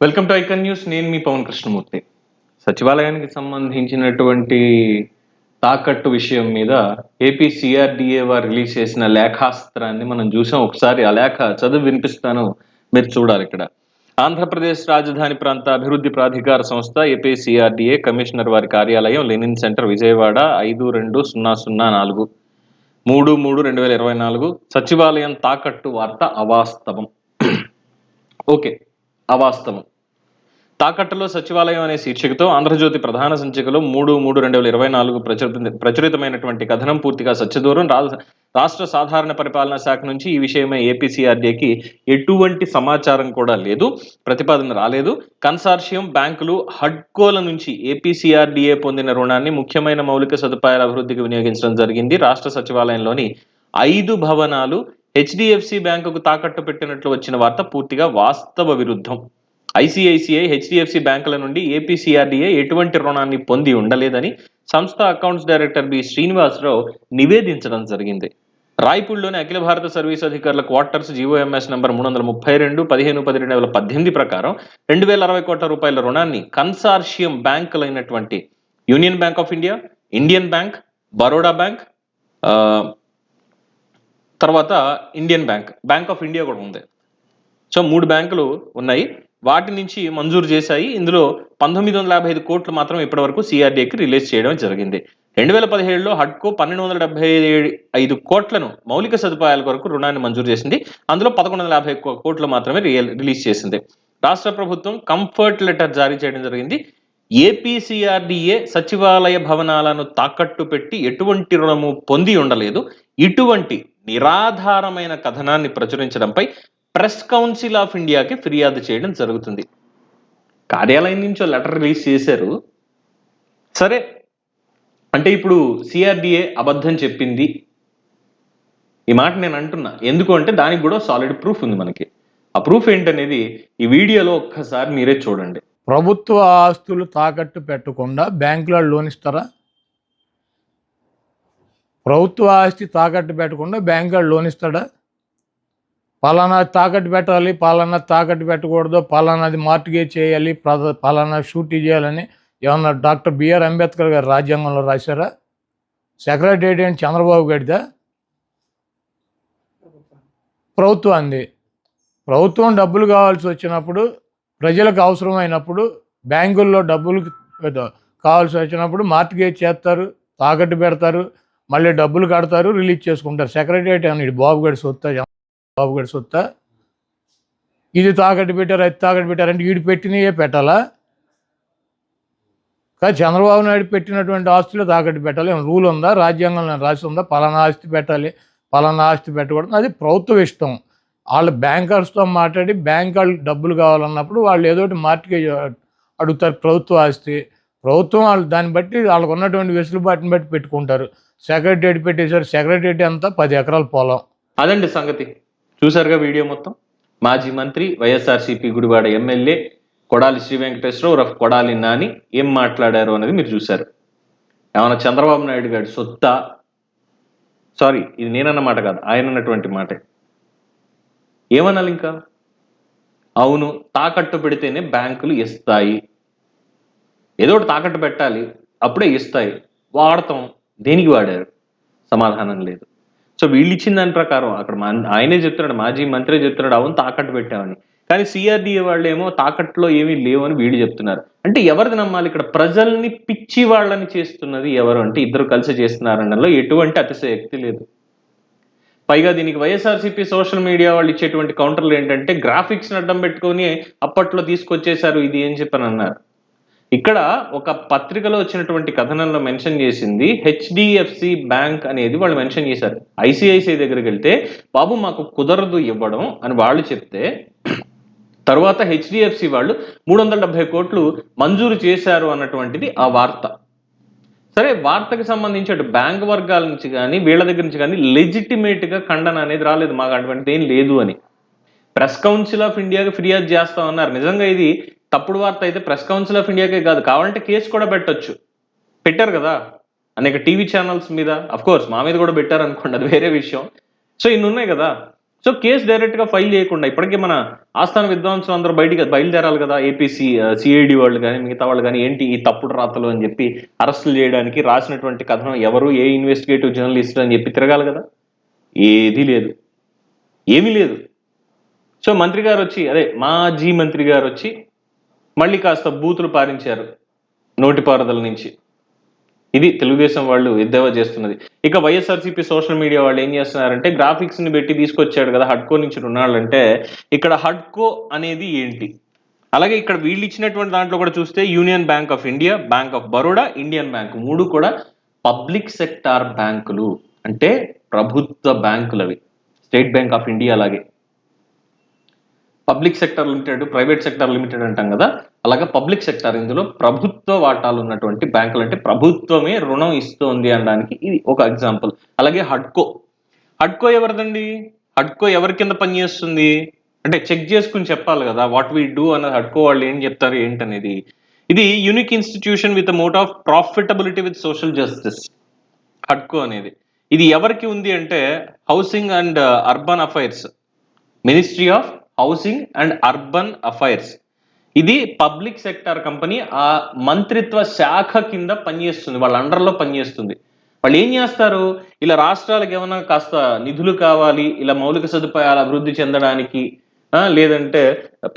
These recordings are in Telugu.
Welcome to icon news. నేను మీ పవన్ కృష్ణమూర్తి. సచివాలయానికి సంబంధించినటువంటి తాకట్టు విషయం మీద ఏపీ సిఆర్డిఏ వారు రిలీజ్ చేసిన లేఖాస్త్రాన్ని మనం చూసాం. ఒకసారి ఆ లేఖ చదువు వినిపిస్తాను, మీరు చూడాలి. ఇక్కడ ఆంధ్రప్రదేశ్ రాజధాని ప్రాంత అభివృద్ధి ప్రాధికార సంస్థ ఏపీ సిఆర్డిఏ కమిషనర్ వారి కార్యాలయం లెనిన్ సెంటర్ విజయవాడ 520043 3/3/2024 సచివాలయం తాకట్టు వార్త అవాస్తవం. ఓకే, అవాస్తవం. తాకట్టులో సచివాలయం అనే శీర్షికతో ఆంధ్రజ్యోతి ప్రధాన సంచికలో 3/3/2024 ప్రచురితమైనటువంటి కథనం పూర్తిగా సత్యదూరం. రాష్ట్ర సాధారణ పరిపాలనా శాఖ నుంచి ఈ విషయమై ఏపీసీఆర్డీఏకి ఎటువంటి సమాచారం కూడా లేదు, ప్రతిపాదన రాలేదు. కన్సార్షియం బ్యాంకులు హడ్కోల నుంచి ఏపీసీఆర్డీఏ పొందిన రుణాన్ని ముఖ్యమైన మౌలిక సదుపాయాల అభివృద్ధికి వినియోగించడం జరిగింది. రాష్ట్ర సచివాలయంలోని 5 భవనాలు హెచ్డిఎఫ్సి బ్యాంకుకు తాకట్టు పెట్టినట్లు వచ్చిన వార్త పూర్తిగా వాస్తవ విరుద్ధం. ఐసిఐసిఐ, హెచ్డిఎఫ్సి బ్యాంకుల నుండి ఏపీసీఆర్డీఏ ఎటువంటి రుణాన్ని పొంది ఉండలేదని సంస్థ అకౌంట్స్ డైరెక్టర్ బి శ్రీనివాసరావు నివేదించడం జరిగింది. రాయ్పూర్లోని అఖిల భారత సర్వీస్ అధికారుల క్వార్టర్స్ జీవోఎంఎస్ నంబర్ 332 15/10/2018 ప్రకారం 2060 కోట్ల రూపాయల రుణాన్ని కన్సార్షియం బ్యాంకులైనటువంటి Union Bank of India, Indian Bank, Baroda Bank, తర్వాత Indian Bank, Bank of India కూడా ఉంది. సో 3 బ్యాంకులు ఉన్నాయి, వాటి నుంచి మంజూరు చేశాయి. ఇందులో 1955 కోట్లు మాత్రం ఇప్పటి వరకు సిఆర్డీఏకి రిలీజ్ చేయడం జరిగింది. 2017లో హడ్కో 1275 కోట్లను మౌలిక సదుపాయాల కొరకు రుణాన్ని మంజూరు చేసింది. అందులో 1150 కోట్లు మాత్రమే రిలీజ్ చేసింది. రాష్ట్ర ప్రభుత్వం కంఫర్ట్ లెటర్ జారీ చేయడం జరిగింది. ఏపీసీఆర్డీఏ సచివాలయ భవనాలను తాకట్టు పెట్టి ఎటువంటి రుణము పొంది ఉండలేదు. ఇటువంటి నిరాధారమైన కథనాన్ని ప్రచురించడంపై ప్రెస్ కౌన్సిల్ ఆఫ్ ఇండియాకి ఫిర్యాదు చేయడం జరుగుతుంది. కార్యాలయం నుంచి లెటర్ రిలీజ్ చేశారు, సరే. అంటే ఇప్పుడు సిఆర్డీఏ అబద్ధం చెప్పింది, ఈ మాట నేను అంటున్నా. ఎందుకు అంటే దానికి కూడా సాలిడ్ ప్రూఫ్ ఉంది మనకి. ఆ ప్రూఫ్ ఏంటనేది ఈ వీడియోలో ఒక్కసారి మీరే చూడండి. ప్రభుత్వ ఆస్తులు తాకట్టు పెట్టకుండా బ్యాంకులో లోన్ ఇస్తారా? ప్రభుత్వ ఆస్తి తాకట్టు పెట్టకుండా బ్యాంకులో లోన్ ఇస్తాడా? పలానా తాకట్టు పెట్టాలి, పలానా తాకట్టు పెట్టకూడదు, పలానాది మార్టిగేజ్ చేయాలి, పలానా షూటీ చేయాలని ఏమన్నా డాక్టర్ బిఆర్ అంబేద్కర్ గారు రాజ్యాంగంలో రాశారా? సెక్రటేరియట్ ఏంటి చంద్రబాబు గడిదా? ప్రభుత్వం అంది. ప్రభుత్వం డబ్బులు కావాల్సి వచ్చినప్పుడు, ప్రజలకు అవసరమైనప్పుడు, బ్యాంకుల్లో డబ్బులు కావాల్సి వచ్చినప్పుడు మార్టిగేజ్ చేస్తారు, తాకట్టు పెడతారు, మళ్ళీ డబ్బులు కడతారు, రిలీజ్ చేసుకుంటారు. సెక్రటేరియట్ అని బాబుగడి సొత్తా, ఇది తాకట్టు పెట్టారు, అది తాకట్టు పెట్టారంటే వీడు పెట్టినయే పెట్టాలా? కానీ చంద్రబాబు నాయుడు పెట్టినటువంటి ఆస్తులు తాకట్టు పెట్టాలి ఏమైనా రూల్ ఉందా? రాజ్యాంగంలో రాసి ఉందా పలానా ఆస్తి పెట్టాలి, పలానా ఆస్తి పెట్టకూడదు? అది ప్రభుత్వ ఇష్టం. వాళ్ళు బ్యాంకర్స్తో మాట్లాడి బ్యాంక్ వాళ్ళు డబ్బులు కావాలన్నప్పుడు వాళ్ళు ఏదో ఒకటి మార్టిగేజ్ అడుగుతారు. ప్రభుత్వ ఆస్తి ప్రభుత్వం వాళ్ళు దాన్ని బట్టి వాళ్ళకు ఉన్నటువంటి వెసులుబాటుని బట్టి పెట్టుకుంటారు. సెక్రటేరియట్ పెట్టేశారు, సెక్రటేరియట్ అంతా 10 ఎకరాల పొలం. అదండి సంగతి. చూసారుగా వీడియో మొత్తం. మాజీ మంత్రి, వైఎస్ఆర్సీపీ గుడివాడ ఎమ్మెల్యే కొడాలి శ్రీ వెంకటేశ్వరరావు రఫ్ కొడాలి నాని ఏం మాట్లాడారు అనేది మీరు చూశారు. ఏమన్నా చంద్రబాబు నాయుడు గారి సొత్తా? సారీ, ఇది నేనన్నమాట కాదు, ఆయన అన్నటువంటి మాటే. ఏమనాలి ఇంకా? అవును, తాకట్టు పెడితేనే బ్యాంకులు ఇస్తాయి, ఏదో ఒకటి తాకట్టు పెట్టాలి, అప్పుడే ఇస్తాయి. వాడతాం, దేనికి వాడారు? సమాధానం లేదు. సో వీళ్ళు ఇచ్చిన దాని ప్రకారం అక్కడ ఆయనే చెప్తున్నాడు, మాజీ మంత్రి చెప్తున్నాడు, అవును తాకట్టు పెట్టామని. కానీ సిఆర్డీఏ వాళ్ళు ఏమో తాకట్టులో ఏమీ లేవని వీళ్ళు చెప్తున్నారు. అంటే ఎవరిది నమ్మాలి? ఇక్కడ ప్రజల్ని పిచ్చి వాళ్ళని చేస్తున్నది ఎవరు అంటే ఇద్దరు కలిసి చేస్తున్నారనడంలో ఎటువంటి అతిశయోక్తి లేదు. పైగా దీనికి వైఎస్ఆర్సీపీ సోషల్ మీడియా వాళ్ళు ఇచ్చేటువంటి కౌంటర్లు ఏంటంటే గ్రాఫిక్స్ అడ్డం పెట్టుకొని అప్పట్లో తీసుకొచ్చేశారు ఇది అని చెప్పని అన్నారు. ఇక్కడ ఒక పత్రికలో వచ్చినటువంటి కథనంలో మెన్షన్ చేసింది హెచ్డిఎఫ్సి బ్యాంక్ అనేది వాళ్ళు మెన్షన్ చేశారు. ఐసిఐసిఐ దగ్గరికి వెళ్తే బాబు మాకు కుదరదు ఇవ్వడం అని వాళ్ళు చెప్తే, తర్వాత హెచ్డిఎఫ్సి వాళ్ళు 370 కోట్లు మంజూరు చేశారు అన్నటువంటిది ఆ వార్త. సరే, వార్తకి సంబంధించి అటు బ్యాంక్ వర్గాల నుంచి కానీ వీళ్ళ దగ్గర నుంచి కానీ లెజిటిమేట్గా ఖండన అనేది రాలేదు, మాకు అటువంటిది ఏం లేదు అని. ప్రెస్ కౌన్సిల్ ఆఫ్ ఇండియాకి ఫిర్యాదు చేస్తామన్నారు. నిజంగా ఇది తప్పుడు వార్త అయితే ప్రెస్ కౌన్సిల్ ఆఫ్ ఇండియాకే కాదు, కావాలంటే కేసు కూడా పెట్టొచ్చు. పెట్టారు కదా అనేక టీవీ ఛానల్స్ మీద, అఫ్ కోర్స్ మా మీద కూడా పెట్టారు అనుకోండి, అది వేరే విషయం. సో ఇన్ని ఉన్నాయి కదా. సో కేసు డైరెక్ట్ గా ఫైల్ చేయకుండా ఇప్పటికే మన ఆస్థాన విద్వాంసులు అందరూ బయటికి బయలుదేరాలి కదా, ఏపీసీ సిఐడి వాళ్ళు కానీ మిగతా వాళ్ళు కానీ ఏంటి ఈ తప్పుడు రాతలు అని చెప్పి అరెస్టులు చేయడానికి రాసినటువంటి కథనం ఎవరు, ఏ ఇన్వెస్టిగేటివ్ జర్నలిస్ట్ అని చెప్పి తిరగాలి కదా. ఏదీ లేదు, ఏమీ లేదు. సో మంత్రి గారు వచ్చి, అదే మాజీ మంత్రి గారు వచ్చి మళ్ళీ కాస్త బూతులు పారించారు నోటిపారుదల నుంచి. ఇది తెలుగుదేశం వాళ్ళు ఎద్దేవా చేస్తున్నది. ఇక వైఎస్ఆర్సీపీ సోషల్ మీడియా వాళ్ళు ఏం చేస్తున్నారంటే గ్రాఫిక్స్ ని పెట్టి తీసుకొచ్చాడు కదా హడ్కో నుంచి రుణాలంటే, ఇక్కడ హడ్కో అనేది ఏంటి, అలాగే ఇక్కడ వీళ్ళు ఇచ్చినటువంటి దాంట్లో కూడా చూస్తే union Bank of India, bank of Baroda, Indian bank, మూడు కూడా పబ్లిక్ సెక్టార్ బ్యాంకులు, అంటే ప్రభుత్వ బ్యాంకులు అవి. స్టేట్ బ్యాంక్ ఆఫ్ ఇండియా అలాగే public sector limited, private sector limited అంటాం కదా, అలాగే పబ్లిక్ సెక్టర్, ఇందులో ప్రభుత్వ వాటాలు ఉన్నటువంటి బ్యాంకులు, అంటే ప్రభుత్వమే రుణం ఇస్తోంది అనడానికి ఇది ఒక ఎగ్జాంపుల్. అలాగే హడ్కో, హడ్కో ఎవరిదండి, హడ్కో ఎవరి కింద పనిచేస్తుంది అంటే చెక్ చేసుకుని చెప్పాలి కదా, వాట్ వీ డూ అన్నది హడ్కో వాళ్ళు ఏం చెప్తారు ఏంటనేది. ఇది unique institution with mote of profitability with social justice. హడ్కో అనేది ఇది ఎవరికి ఉంది అంటే housing and urban affairs, ministry of housing and urban affairs. ఇది పబ్లిక్ సెక్టార్ కంపెనీ, ఆ మంత్రిత్వ శాఖ కింద పనిచేస్తుంది, వాళ్ళ అండర్లో పనిచేస్తుంది. వాళ్ళు ఏం చేస్తారు, ఇలా రాష్ట్రాలకు ఏమైనా కాస్త నిధులు కావాలి, ఇలా మౌలిక సదుపాయాలు అభివృద్ధి చెందడానికి, లేదంటే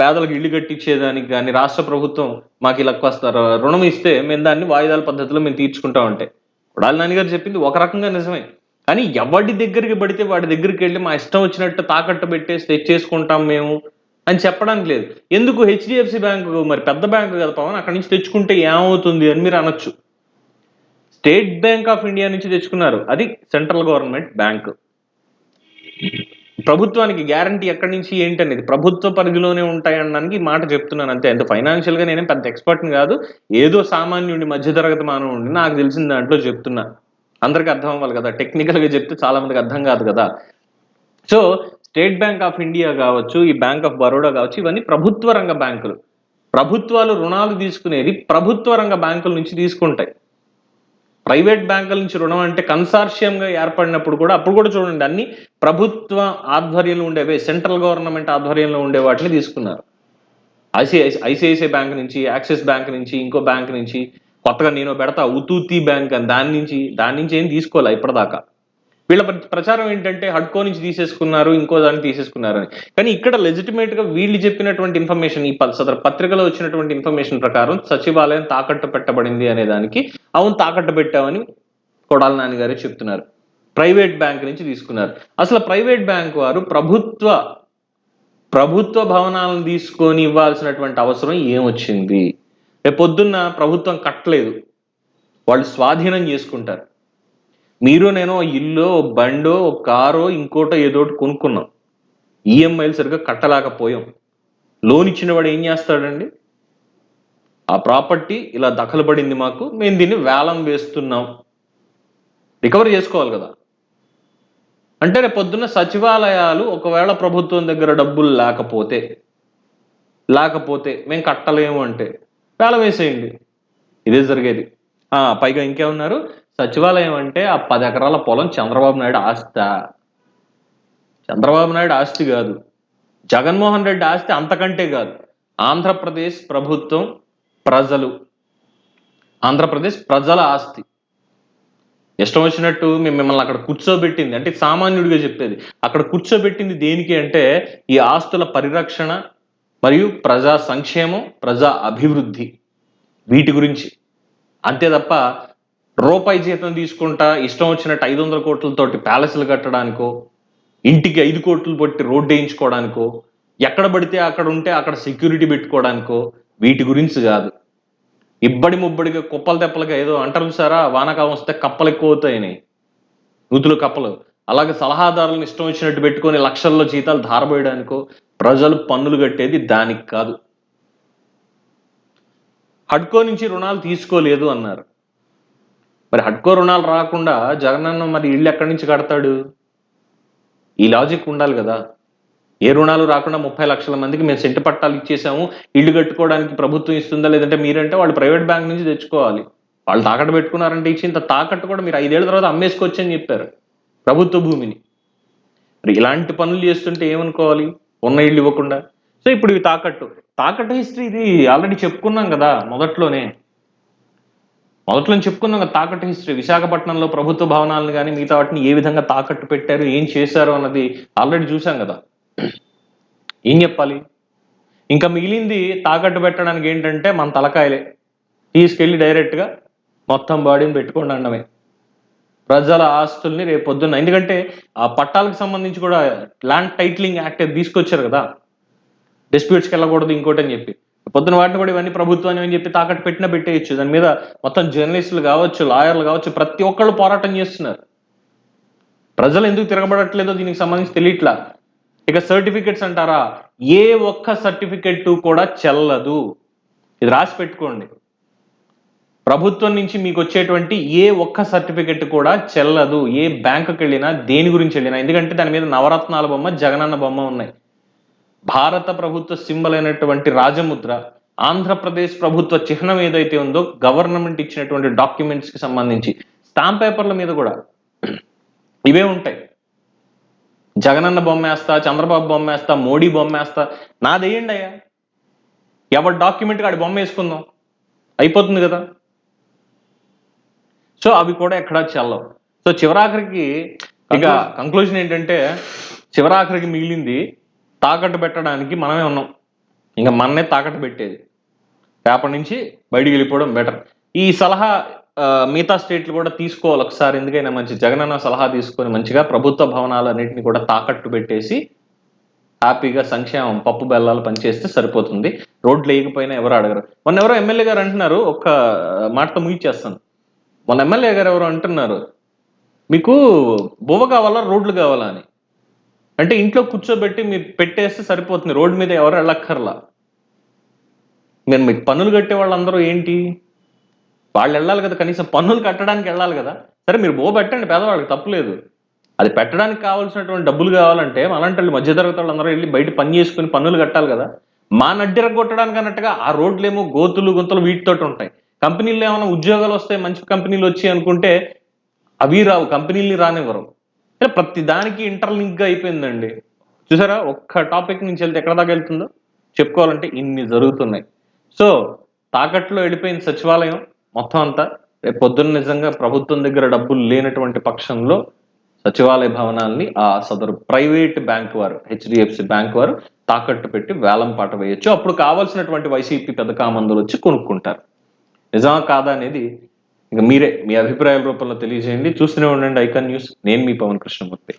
పేదలకు ఇల్లు కట్టించేదానికి కానీ రాష్ట్ర ప్రభుత్వం మాకు ఇలా కాస్త రుణం ఇస్తే మేము దాన్ని వాయిదాల పద్ధతిలో మేము తీర్చుకుంటాం అంటే, కొడాలి నాని గారు చెప్పింది ఒక రకంగా నిజమే. కానీ ఎవరి దగ్గరికి పడితే వాడి దగ్గరికి వెళ్ళి మా ఇష్టం వచ్చినట్టు తాకట్టు పెట్టేసి తెచ్చేసుకుంటాం మేము అని చెప్పడానికి లేదు. ఎందుకు, హెచ్డిఎఫ్సి బ్యాంకు మరి పెద్ద బ్యాంకు కదా పవన్, అక్కడి నుంచి తెచ్చుకుంటే ఏమవుతుంది అని మీరు అనొచ్చు. స్టేట్ బ్యాంక్ ఆఫ్ ఇండియా నుంచి తెచ్చుకున్నారు, అది సెంట్రల్ గవర్నమెంట్ బ్యాంక్. ప్రభుత్వానికి గ్యారంటీ ఎక్కడి నుంచి ఏంటి అనేది ప్రభుత్వ పరిధిలోనే ఉంటాయి అనడానికి మాట చెప్తున్నాను అంతే. అంత ఫైనాన్షియల్ గా నేనేం పెద్ద ఎక్స్పర్ట్ని కాదు, ఏదో సామాన్యుడి మధ్యతరగతి మానవుడిని నాకు తెలిసిన దాంట్లో చెప్తున్నా. అందరికి అర్థం అవ్వాలి కదా, టెక్నికల్ గా చెప్తే చాలా మందికి అర్థం కాదు కదా. So state bank of India కావచ్చు, ఈ బ్యాంక్ ఆఫ్ బరోడా కావచ్చు, ఇవన్నీ ప్రభుత్వ రంగ బ్యాంకులు. ప్రభుత్వాలు రుణాలు తీసుకునేది ప్రభుత్వ రంగ బ్యాంకుల నుంచి తీసుకుంటాయి. ప్రైవేట్ బ్యాంకుల నుంచి రుణం అంటే కన్సార్షియంగా ఏర్పడినప్పుడు కూడా, అప్పుడు కూడా చూడండి అన్ని ప్రభుత్వ ఆధ్వర్యంలో ఉండేవే, సెంట్రల్ గవర్నమెంట్ ఆధ్వర్యంలో ఉండే వాటిని తీసుకున్నారు. ఐసిఐసిఐ బ్యాంక్ నుంచి, యాక్సిస్ బ్యాంక్ నుంచి, ఇంకో బ్యాంక్ నుంచి, కొత్తగా నేను పెడతా ఉతూతి బ్యాంక్ అని దాని నుంచి ఏం తీసుకోవాలి ఇప్పటిదాకా. వీళ్ళ ప్రచారం ఏంటంటే హడ్కో నుంచి తీసేసుకున్నారు, ఇంకో దాన్ని తీసేసుకున్నారు అని. కానీ ఇక్కడ లెజిటిమేట్ గా వీళ్ళు చెప్పినటువంటి ఇన్ఫర్మేషన్, ఈ సదరు పత్రికలో వచ్చినటువంటి ఇన్ఫర్మేషన్ ప్రకారం సచివాలయం తాకట్టు పెట్టబడింది అనే దానికి అవును తాకట్టు పెట్టామని కొడాలి నాని గారే చెప్తున్నారు. ప్రైవేట్ బ్యాంక్ నుంచి తీసుకున్నారు. అసలు ప్రైవేట్ బ్యాంక్ వారు ప్రభుత్వ భవనాలను తీసుకొని ఇవ్వాల్సినటువంటి అవసరం ఏమొచ్చింది? రేపు పొద్దున్న ప్రభుత్వం కట్టలేదు, వాళ్ళు స్వాధీనం చేసుకుంటారు. మీరు నేను ఇల్లు, బండో, కారో, ఇంకోటో ఏదోటి కొనుక్కున్నాం, ఈఎంఐలు సరిగ్గా కట్టలేకపోయాం, లోన్ ఇచ్చిన వాడు ఏం చేస్తాడండి, ఆ ప్రాపర్టీ ఇలా దఖలు పడింది మాకు, మేము దీన్ని వేలం వేస్తున్నాం, రికవరీ చేసుకోవాలి కదా. అంటే రేపు పొద్దున్న సచివాలయాలు ఒకవేళ ప్రభుత్వం దగ్గర డబ్బులు లేకపోతే మేము కట్టలేము అంటే వేలం వేసేయండి, ఇదే జరిగేది. పైగా ఇంకేమన్నారు, సచివాలయం అంటే ఆ 10 ఎకరాల పొలం చంద్రబాబు నాయుడు ఆస్తి కాదు, జగన్మోహన్ రెడ్డి ఆస్తి అంతకంటే కాదు, ఆంధ్రప్రదేశ్ ప్రభుత్వం ఆంధ్రప్రదేశ్ ప్రజల ఆస్తి. ఇష్టం వచ్చినట్టు మిమ్మల్ని అక్కడ కూర్చోబెట్టింది, అంటే సామాన్యుడిగా చెప్పేది, అక్కడ కూర్చోబెట్టింది దేనికి అంటే ఈ ఆస్తుల పరిరక్షణ మరియు ప్రజా సంక్షేమం, ప్రజా అభివృద్ధి, వీటి గురించి. అంతే తప్ప రూపాయి జీతం తీసుకుంటా ఇష్టం వచ్చినట్టు 500 కోట్లతోటి ప్యాలెస్లు కట్టడానికో, ఇంటికి 5 కోట్లు పెట్టి రోడ్డు వేయించుకోవడానికో, ఎక్కడ పడితే అక్కడ ఉంటే అక్కడ సెక్యూరిటీ పెట్టుకోవడానికో, వీటి గురించి కాదు. ఇబ్బడి ముబ్బడిగా కుప్పలు తెప్పలుగా ఏదో అంటారు సారా, వానకాలం వస్తే కప్పలు ఎక్కువ అవుతాయని, నూతులు కప్పలు, అలాగే సలహాదారులను ఇష్టం వచ్చినట్టు పెట్టుకొని లక్షల్లో జీతాలు ధారపోయడానికో, ప్రజలు పన్నులు కట్టేది దానికి కాదు. హడ్కో నుంచి రుణాలు తీసుకోలేదు అన్నారు. మరి హడ్కో రుణాలు రాకుండా జగనన్న మరి ఇల్లు ఎక్కడి నుంచి కడతాడు? ఈ లాజిక్ ఉండాలి కదా. ఏ రుణాలు రాకుండా 30 లక్షల మందికి మేము సెంటు పట్టాలు ఇచ్చేసాము, ఇల్లు కట్టుకోవడానికి ప్రభుత్వం ఇస్తుందా, లేదంటే మీరంటే వాళ్ళు ప్రైవేట్ బ్యాంక్ నుంచి తెచ్చుకోవాలి. వాళ్ళు తాకట్టు పెట్టుకున్నారంటే ఇచ్చి ఇంత తాకట్టు కూడా మీరు 5 ఏళ్ల తర్వాత అమ్మేసుకోవచ్చు అని చెప్పారు ప్రభుత్వ భూమిని. మరి ఇలాంటి పనులు చేస్తుంటే ఏమనుకోవాలి, ఉన్న ఇల్లు ఇవ్వకుండా. సో ఇప్పుడు ఇవి తాకట్టు హిస్టరీ ఇది ఆల్రెడీ చెప్పుకున్నాం కదా మొదట్లో చెప్పుకున్నాం కదా. తాకట్టు హిస్టరీ విశాఖపట్నంలో ప్రభుత్వ భవనాలను కానీ మిగతా వాటిని ఏ విధంగా తాకట్టు పెట్టారు, ఏం చేశారు అన్నది ఆల్రెడీ చూసాం కదా. ఏం చెప్పాలి? ఇంకా మిగిలింది తాకట్టు పెట్టడానికి ఏంటంటే మన తలకాయలే తీసుకెళ్లి డైరెక్ట్గా మొత్తం బాడీని పెట్టుకోండి అనడమే. ప్రజల ఆస్తుల్ని రేపు పొద్దున్న, ఎందుకంటే ఆ పట్టాలకు సంబంధించి కూడా ల్యాండ్ టైటిలింగ్ యాక్ట్ తీసుకొచ్చారు కదా, డిస్ప్యూట్స్కి వెళ్ళకూడదు ఇంకోటి అని చెప్పి. పొద్దున వాటిని కూడా ఇవన్నీ ప్రభుత్వాన్ని అని చెప్పి తాకట్టు పెట్టినా పెట్టేయచ్చు. దాని మీద మొత్తం జర్నలిస్టులు కావచ్చు, లాయర్లు కావచ్చు, ప్రతి ఒక్కళ్ళు పోరాటం చేస్తున్నారు. ప్రజలు ఎందుకు తిరగబడట్లేదో దీనికి సంబంధించి తెలియట్లా. ఇక సర్టిఫికెట్స్ అంటారా, ఏ ఒక్క సర్టిఫికెట్ కూడా చెల్లదు. ఇది రాసి పెట్టుకోండి. ప్రభుత్వం నుంచి మీకు వచ్చేటువంటి ఏ ఒక్క సర్టిఫికెట్ కూడా చెల్లదు. ఏ బ్యాంకుకి వెళ్ళినా, దేని గురించి వెళ్ళినా. ఎందుకంటే దాని మీద నవరత్నాల బొమ్మ, జగనన్న బొమ్మ ఉన్నాయి. భారత ప్రభుత్వ సింబల్ అయినటువంటి రాజముద్ర, ఆంధ్రప్రదేశ్ ప్రభుత్వ చిహ్నం ఏదైతే ఉందో, గవర్నమెంట్ ఇచ్చినటువంటి డాక్యుమెంట్స్ కి సంబంధించి స్టాంప్ పేపర్ల మీద కూడా ఇవే ఉంటాయి. జగనన్న బొమ్మ వేస్తా, చంద్రబాబు బొమ్మ వేస్తా, మోడీ బొమ్మ వేస్తా, నాదేయండి అయ్యా, ఎవరి డాక్యుమెంట్ కాడి బొమ్మ వేసుకుందాం, అయిపోతుంది కదా. సో అవి కూడా ఎక్కడా చెల్లవు. సో చివరాఖరికి ఇక కంక్లూజన్ ఏంటంటే, చివరాఖరికి మిగిలింది తాకట్టు పెట్టడానికి మనమే ఉన్నాం. ఇంకా మననే తాకట్టు పెట్టేది. రేపటి నుంచి బయటికి వెళ్ళిపోవడం బెటర్. ఈ సలహా మిగతా స్టేట్లు కూడా తీసుకోవాలి ఒకసారి. ఎందుకైనా మంచి జగనన్న సలహా తీసుకొని మంచిగా ప్రభుత్వ భవనాలన్నింటినీ కూడా తాకట్టు పెట్టేసి హ్యాపీగా సంక్షేమం పప్పు బెల్లాలు పనిచేస్తే సరిపోతుంది. రోడ్లు వేయకపోయినా ఎవరు అడగరు. మొన్న ఎవరో ఎమ్మెల్యే గారు అంటున్నారు, ఒక్క మాటతో ముగిచేస్తాను. మొన్న ఎమ్మెల్యే గారు ఎవరు అంటున్నారు, మీకు బువ్వ కావాలా, రోడ్లు కావాలా అని. అంటే ఇంట్లో కూర్చోబెట్టి మీరు పెట్టేస్తే సరిపోతుంది, రోడ్డు మీద ఎవరు వెళ్ళక్కర్లా. మీరు మీకు పన్నులు కట్టే వాళ్ళందరూ ఏంటి, వాళ్ళు వెళ్ళాలి కదా, కనీసం పన్నులు కట్టడానికి వెళ్ళాలి కదా. సరే మీరు బో పెట్టండి, పేదవాళ్ళకి తప్పులేదు. అది పెట్టడానికి కావాల్సినటువంటి డబ్బులు కావాలంటే అలాంటి వాళ్ళు, మధ్యతరగతి వాళ్ళందరూ వెళ్ళి బయట పని చేసుకుని పన్నులు కట్టాలి కదా. మా నడ్డిర కొట్టడానికి అన్నట్టుగా ఆ రోడ్లేమో గోతులు గుంతలు వీటితోటి ఉంటాయి. కంపెనీలు ఏమైనా ఉద్యోగాలు వస్తాయి, మంచి కంపెనీలు వచ్చి అనుకుంటే అవి రావు, కంపెనీల్ని రానివ్వరు. ప్రతి దానికి ఇంటర్లింక్ గా అయిపోయిందండి. చూసారా, ఒక్క టాపిక్ నుంచి వెళ్తే ఎక్కడ దాకా వెళ్తుందో చెప్పుకోవాలంటే ఇన్ని జరుగుతున్నాయి. సో తాకట్లో వెళ్ళిపోయిన సచివాలయం మొత్తం అంతా. రేపు పొద్దున్న నిజంగా ప్రభుత్వం దగ్గర డబ్బులు లేనటువంటి పక్షంలో సచివాలయ భవనాల్ని ఆ సదరు ప్రైవేట్ బ్యాంక్ వారు, హెచ్డిఎఫ్సి బ్యాంక్ వారు తాకట్టు పెట్టి వేలం పాట వేయొచ్చు. అప్పుడు కావాల్సినటువంటి వైసీపీ పెద్ద కామందులు వచ్చి కొనుక్కుంటారు. నిజమా కాదా అనేది ఇక మీరే మీ అభిప్రాయాల రూపంలో తెలియజేయండి. చూస్తూనే ఉండండి ఐకాన్ న్యూస్. నేను మీ పవన్ కృష్ణమూర్తి.